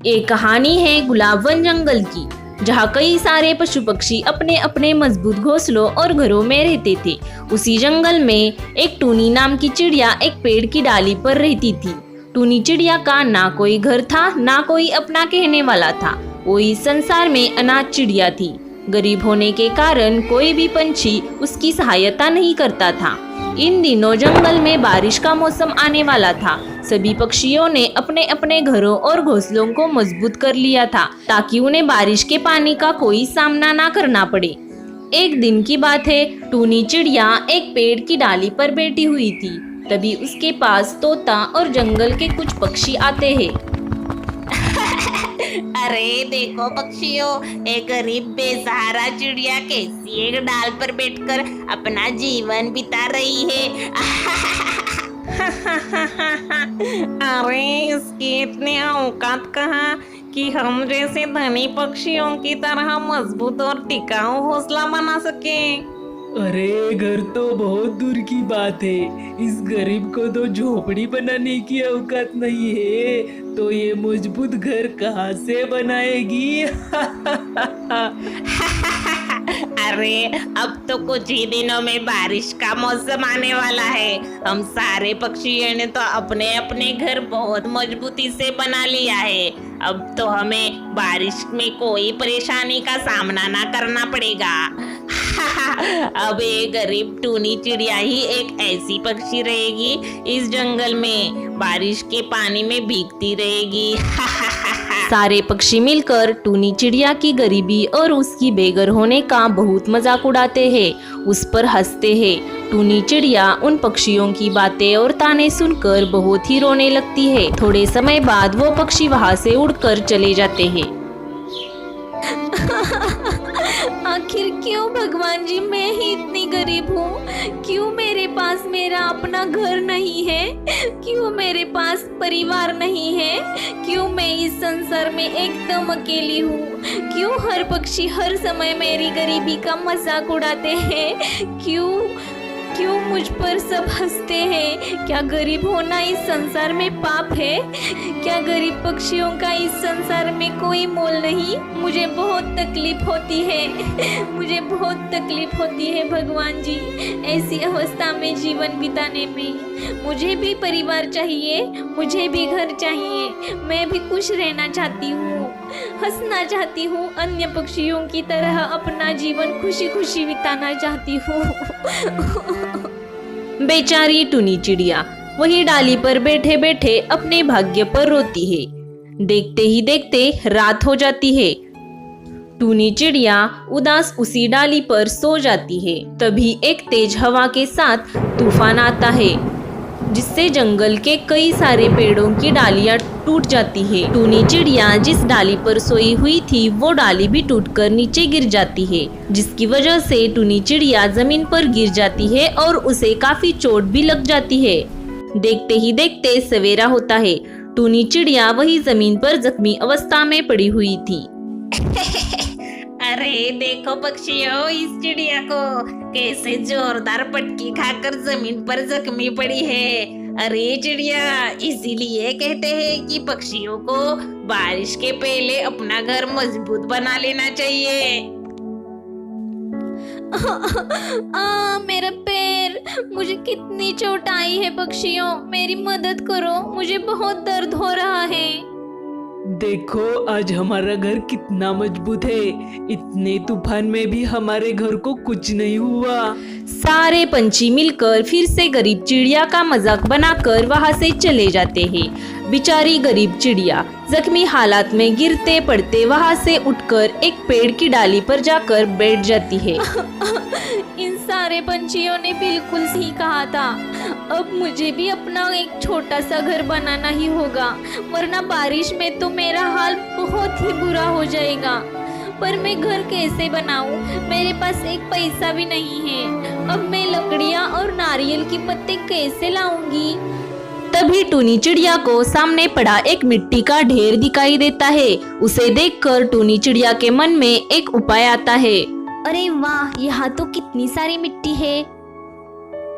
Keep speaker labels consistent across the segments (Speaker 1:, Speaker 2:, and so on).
Speaker 1: एक कहानी है गुलाबवन जंगल की, जहाँ कई सारे पशु पक्षी अपने अपने मजबूत घोंसलों और घरों में रहते थे। उसी जंगल में एक टूनी नाम की चिड़िया एक पेड़ की डाली पर रहती थी। टूनी चिड़िया का ना कोई घर था, ना कोई अपना कहने वाला था। वो इस संसार में अनाथ चिड़िया थी। गरीब होने के कारण कोई भी पंछी उसकी सहायता नहीं करता था। इन दिनों जंगल में बारिश का मौसम आने वाला था। सभी पक्षियों ने अपने अपने घरों और घोंसलों को मजबूत कर लिया था, ताकि उन्हें बारिश के पानी का कोई सामना ना करना पड़े। एक दिन की बात है, टूनी चिड़िया एक पेड़ की डाली पर बैठी हुई थी। तभी उसके पास तोता और जंगल के कुछ पक्षी आते हैं।
Speaker 2: अरे देखो पक्षियों, एक गरीब बेसहारा चिड़िया कैसी एक डाल पर बैठकर अपना जीवन बिता रही है। अरे इसकी इतनी औकात कहाँ कि हम जैसे धनी पक्षियों की तरह मजबूत और टिकाऊ घोंसला बना सके।
Speaker 3: अरे घर तो बहुत दूर की बात है, इस गरीब को तो झोपड़ी बनाने की औकात नहीं है, तो ये मजबूत घर कहाँ से बनाएगी?
Speaker 2: अरे अब तो कुछ ही दिनों में बारिश का मौसम आने वाला है। हम सारे पक्षियों ने तो अपने अपने घर बहुत मजबूती से बना लिया है। अब तो हमें बारिश में कोई परेशानी का सामना ना करना पड़ेगा। अब ये गरीब टूनी चिड़िया ही एक ऐसी पक्षी रहेगी इस जंगल में, बारिश के पानी में भीगती रहेगी।
Speaker 1: सारे पक्षी मिलकर टूनी चिड़िया की गरीबी और उसकी बेघर होने का बहुत मजाक उड़ाते हैं, उस पर हंसते हैं। टूनी चिड़िया उन पक्षियों की बातें और ताने सुनकर बहुत ही रोने लगती है। थोड़े समय बाद वो पक्षी वहाँ से उड़कर चले जाते हैं।
Speaker 4: आखिर क्यों भगवान जी, मैं ही इतनी गरीब हूँ? क्यों मेरे पास मेरा अपना घर नहीं है? क्यों मेरे पास परिवार नहीं है? क्यों मैं इस संसार में एकदम अकेली हूँ? क्यों हर पक्षी हर समय मेरी गरीबी का मजाक उड़ाते हैं? क्यों मुझ पर सब हंसते हैं? क्या गरीब होना इस संसार में पाप है? क्या गरीब पक्षियों का इस संसार में कोई मोल नहीं? मुझे बहुत तकलीफ होती है, मुझे बहुत तकलीफ होती है भगवान जी, ऐसी अवस्था में जीवन बिताने में। मुझे भी परिवार चाहिए, मुझे भी घर चाहिए। मैं भी खुश रहना चाहती हूँ, हंसना चाहती हूँ, अन्य पक्षियों की तरह अपना जीवन खुशी खुशी बिताना चाहती हूँ।
Speaker 1: बेचारी टूनी चिड़िया वही डाली पर बैठे बैठे अपने भाग्य पर रोती है। देखते ही देखते रात हो जाती है। टूनी चिड़िया उदास उसी डाली पर सो जाती है। तभी एक तेज हवा के साथ तूफान आता है, जिससे जंगल के कई सारे पेड़ों की डालियां टूट जाती है। टूनी चिड़िया जिस डाली पर सोई हुई थी वो डाली भी टूटकर नीचे गिर जाती है, जिसकी वजह से टूनी चिड़िया जमीन पर गिर जाती है और उसे काफी चोट भी लग जाती है। देखते ही देखते सवेरा होता है। टूनी चिड़िया वही जमीन पर जख्मी अवस्था में पड़ी हुई थी।
Speaker 2: अरे देखो पक्षियों, इस चिड़िया को कैसे जोरदार पटकी खाकर जमीन पर जख्मी पड़ी है। अरे चिड़िया, इसीलिए कहते हैं कि पक्षियों को बारिश के पहले अपना घर मजबूत बना लेना चाहिए।
Speaker 4: मेरा पैर, मुझे कितनी चोट आई है पक्षियों, मेरी मदद करो, मुझे बहुत दर्द हो रहा है।
Speaker 3: देखो आज हमारा घर कितना मजबूत है, इतने तूफान में भी हमारे घर को कुछ नहीं हुआ।
Speaker 1: सारे पंछी मिलकर फिर से गरीब चिड़िया का मजाक बनाकर वहां से चले जाते हैं। बेचारी गरीब चिड़िया जख्मी हालात में गिरते पड़ते वहां से उठकर एक पेड़ की डाली पर जाकर बैठ जाती है।
Speaker 4: इन सारे पंछियों ने बिल्कुल सही कहा था। अब मुझे भी अपना एक छोटा सा घर बनाना ही होगा, वरना बारिश में तो मेरा हाल बहुत ही बुरा हो जाएगा। पर मैं घर कैसे बनाऊं? मेरे पास एक पैसा भी नहीं है। अब मैं लकड़ियां और नारियल की पत्ते कैसे लाऊंगी?
Speaker 1: तभी टूनी चिड़िया को सामने पड़ा एक मिट्टी का ढेर दिखाई देता है। उसे देखकर टूनी चिड़िया के मन में एक उपाय आता है।
Speaker 4: अरे वाह, यहाँ तो कितनी सारी मिट्टी है।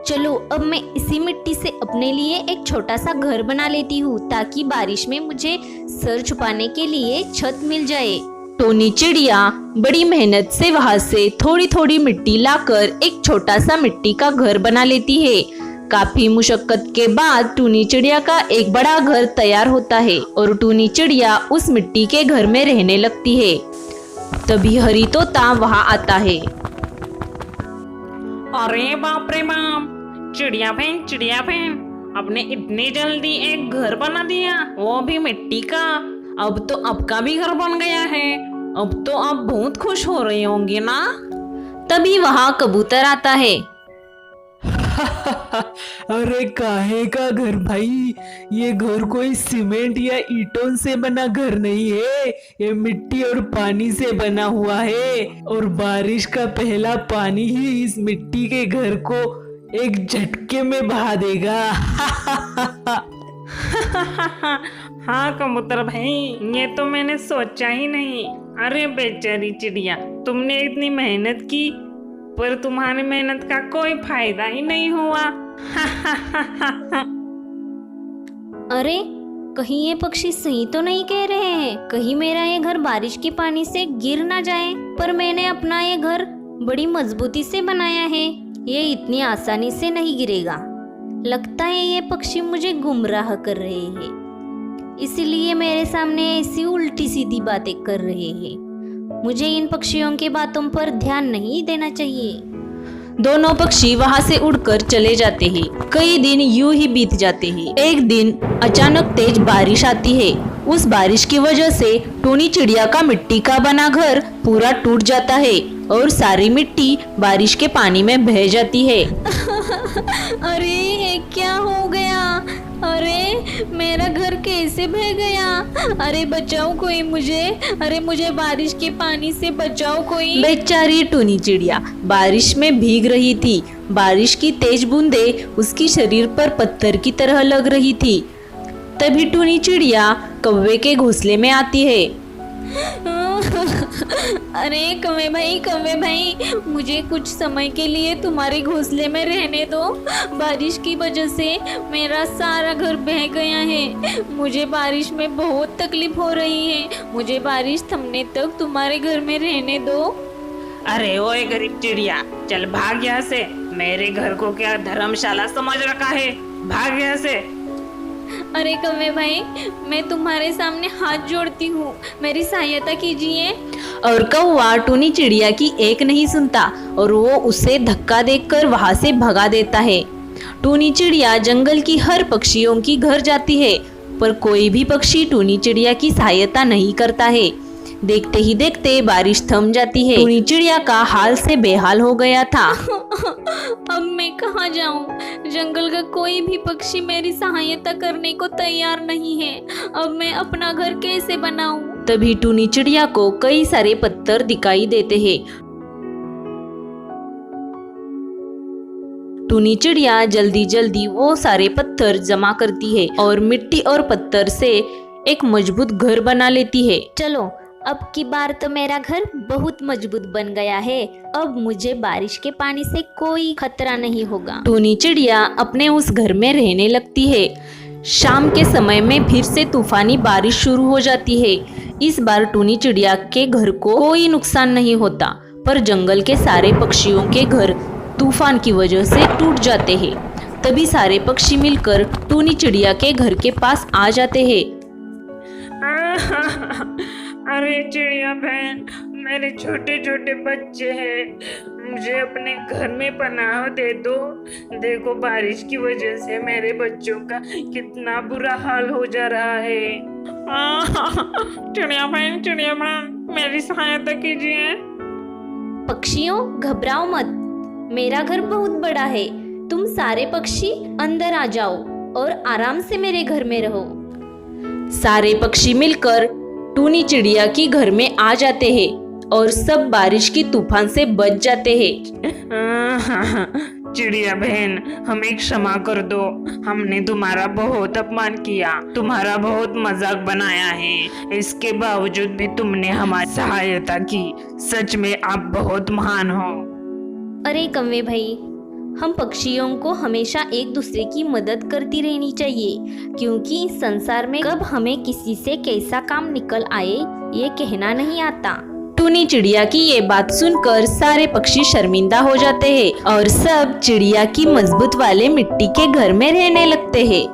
Speaker 4: चलो अब मैं इसी मिट्टी से अपने लिए एक छोटा सा घर बना लेती हूँ ताकि बारिश में मुझे सर छुपाने के लिए छत मिल जाए।
Speaker 1: टोनी चिड़िया बड़ी मेहनत से वहां से थोड़ी थोड़ी मिट्टी लाकर एक छोटा सा मिट्टी का घर बना लेती है। काफी मुशक्कत के बाद टूनी चिड़िया का एक बड़ा घर तैयार होता है और टूनी चिड़िया उस मिट्टी के घर में रहने लगती है। तभी हरी तोता वहां आता है।
Speaker 2: अरे बाप रे बाप, चिड़िया बहन आपने इतनी जल्दी एक घर बना दिया, वो भी मिट्टी का। अब तो आपका भी घर बन गया है। अब तो आप बहुत खुश हो रही होंगी ना।
Speaker 1: तभी वहां कबूतर आता है।
Speaker 3: अरे काहे का घर भाई, ये घर कोई सीमेंट या ईंटों से बना घर नहीं है, ये मिट्टी और पानी से बना हुआ है और बारिश का पहला पानी ही इस मिट्टी के घर को एक झटके में बहा देगा।
Speaker 2: हाँ कबूतर भाई, ये तो मैंने सोचा ही नहीं। अरे बेचारी चिड़िया, तुमने इतनी मेहनत की पर तुम्हारी मेहनत का कोई फायदा ही नहीं हुआ।
Speaker 4: अरे कहीं ये पक्षी सही तो नहीं कह रहे हैं, कहीं मेरा ये घर बारिश के पानी से गिर ना जाए। पर मैंने अपना ये घर बड़ी मजबूती से बनाया है, ये इतनी आसानी से नहीं गिरेगा। लगता है ये पक्षी मुझे गुमराह कर रहे हैं, इसीलिए मेरे सामने ऐसी उल्टी सीधी बातें कर रहे हैं। मुझे इन पक्षियों की बातों पर ध्यान नहीं देना चाहिए।
Speaker 1: दोनों पक्षी वहां से उड़कर चले जाते हैं। कई दिन यूं ही बीत जाते हैं। एक दिन अचानक तेज बारिश आती है। उस बारिश की वजह से टोनी चिड़िया का मिट्टी का बना घर पूरा टूट जाता है और सारी मिट्टी बारिश के पानी में बह जाती है।
Speaker 4: अरे ये क्या हो गया? अरे मेरा घर कैसे बह गया? अरे बचाओ कोई मुझे, अरे मुझे बारिश के पानी से बचाओ कोई।
Speaker 1: बेचारी टोनी चिड़िया बारिश में भीग रही थी। बारिश की तेज बूंदें उसकी शरीर पर पत्थर की तरह लग रही थी। तभी टोनी चिड़िया कौवे के घोंसले में आती है।
Speaker 4: अरे कौवे भाई, मुझे कुछ समय के लिए तुम्हारे घोंसले में रहने दो। बारिश की वजह से मेरा सारा घर बह गया है। मुझे बारिश में बहुत तकलीफ हो रही है। मुझे बारिश थमने तक तुम्हारे घर में रहने दो।
Speaker 2: अरे ओए गरीब चिड़िया, चल भाग यहाँ से। मेरे घर को क्या धर्मशाला समझ रखा है? भाग यहाँ से।
Speaker 4: अरे कौवे भाई, मैं तुम्हारे सामने हाथ जोड़ती हूँ, मेरी सहायता कीजिए।
Speaker 1: और कौवा टोनी चिड़िया की एक नहीं सुनता और वो उसे धक्का देकर वहां से भगा देता है। टोनी चिड़िया जंगल की हर पक्षियों की घर जाती है पर कोई भी पक्षी टोनी चिड़िया की सहायता नहीं करता है। देखते ही देखते बारिश थम जाती है। टोनी चिड़िया का हाल से बेहाल हो गया था।
Speaker 4: अब मैं कहाँ जाऊँ? जंगल का कोई भी पक्षी मेरी सहायता करने को तैयार नहीं है। अब मैं अपना घर कैसे बनाऊं?
Speaker 1: तभी टोनी चिड़िया को कई सारे पत्थर दिखाई देते हैं। टोनी चिड़िया जल्दी जल्दी वो सारे पत्थर जमा करती है और मिट्टी और पत्थर से एक मजबूत घर बना लेती है।
Speaker 4: चलो अब की बार तो मेरा घर बहुत मजबूत बन गया है। अब मुझे बारिश के पानी से कोई खतरा नहीं होगा।
Speaker 1: टोनी चिड़िया अपने उस घर में रहने लगती है। शाम के समय में फिर से तूफानी बारिश शुरू हो जाती है। इस बार टोनी चिड़िया के घर को कोई नुकसान नहीं होता पर जंगल के सारे पक्षियों के घर तूफान की वजह से टूट जाते हैं। तभी सारे पक्षी मिलकर टोनी चिड़िया के घर के पास आ जाते हैं।
Speaker 2: अरे चिड़िया बहन, मेरे छोटे छोटे बच्चे हैं, मुझे अपने घर में पनाह दे दो। देखो बारिश की वजह से मेरे बच्चों का कितना बुरा हाल हो जा रहा है। चिड़िया बहन मेरी सहायता कीजिए।
Speaker 4: पक्षियों घबराओ मत, मेरा घर बहुत बड़ा है। तुम सारे पक्षी अंदर आ जाओ और आराम से मेरे घर में रहो।
Speaker 1: सारे पक्षी मिलकर टोनी चिड़िया की घर में आ जाते हैं और सब बारिश की तूफान से बच जाते हैं।
Speaker 2: चिड़िया बहन, हमें क्षमा कर दो। हमने तुम्हारा बहुत अपमान किया, तुम्हारा बहुत मजाक बनाया है। इसके बावजूद भी तुमने हमारी सहायता की। सच में आप बहुत महान हो।
Speaker 4: अरे कौवे भाई,
Speaker 1: हम पक्षियों को हमेशा एक दूसरे की मदद करती रहनी चाहिए, क्योंकि इस संसार में कब हमें किसी से कैसा काम निकल आए ये कहना नहीं आता। टूनी चिड़िया की ये बात सुनकर सारे पक्षी शर्मिंदा हो जाते हैं और सब चिड़िया की मजबूत वाले मिट्टी के घर में रहने लगते हैं।